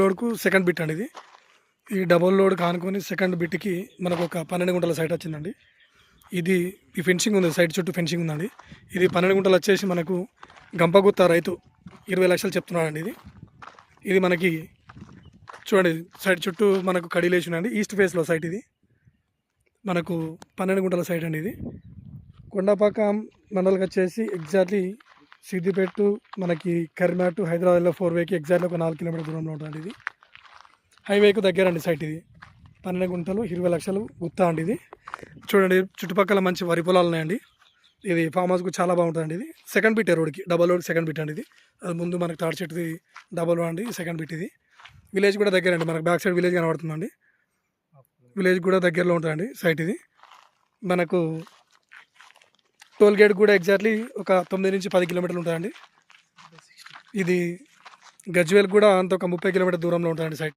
లోడ్కు second bit అండి ఇది. ఈ డబుల్ లోడ్ కానుకొని సెకండ్ బిట్కి మనకు ఒక 12 గుంటల సైట్ వచ్చిందండి. ఇది ఈ ఫెన్సింగ్ ఉంది, సైడ్ చుట్టూ ఫెన్సింగ్ ఉందండి. ఇది 12 గుంటలు వచ్చేసి మనకు గంపగుత్త రైతు 20 లక్షలు చెప్తున్నాడండి. ఇది మనకి చూడండి సైడ్ చుట్టూ మనకు కడీలేసి ఉందండి. ఈస్ట్ ఫేస్లో సైట్ ఇది మనకు 12 గుంటల సైట్ అండి. ఇది కొండపాక మండలికి వచ్చేసి ఎగ్జాక్ట్లీ సిద్దిపేట మనకి కరీంనగర్ టు హైదరాబాద్లో 4 వేకి ఎగ్జాక్ట్లీ ఒక 4 కిలోమీటర్ దూరంలో ఉంటుంది. ఇది హైవేకు దగ్గర అండి సైట్. ఇది 12 గుంటలు 20 లక్షలు గుత్తా అండి. ఇది చూడండి చుట్టుపక్కల మంచి వరి పొలాలు ఉన్నాయండి. ఇది ఫామ్ హౌస్కు చాలా బాగుంటుందండి. ఇది సెకండ్ బిట్ రోడ్కి డబల్ రోడ్ సెకండ్ బిట్ అండి. ఇది అది ముందు మనకు తాడి చెట్టుది డబల్ రోడ్ అండి. సెకండ్ బిట్ ఇది విలేజ్ కూడా దగ్గర అండి. మనకు బ్యాక్ సైడ్ విలేజ్ కనబడుతుందండి. విలేజ్ కూడా దగ్గరలో ఉంటుందండి సైట్. ఇది మనకు టోల్ గేట్ కూడా ఎగ్జాక్ట్లీ ఒక 9 నుంచి 10 కిలోమీటర్లు ఉంటుందండి. ఇది గజ్వేల్ కూడా అంత ఒక 30 కిలోమీటర్ దూరంలో ఉంటుందండి సైట్.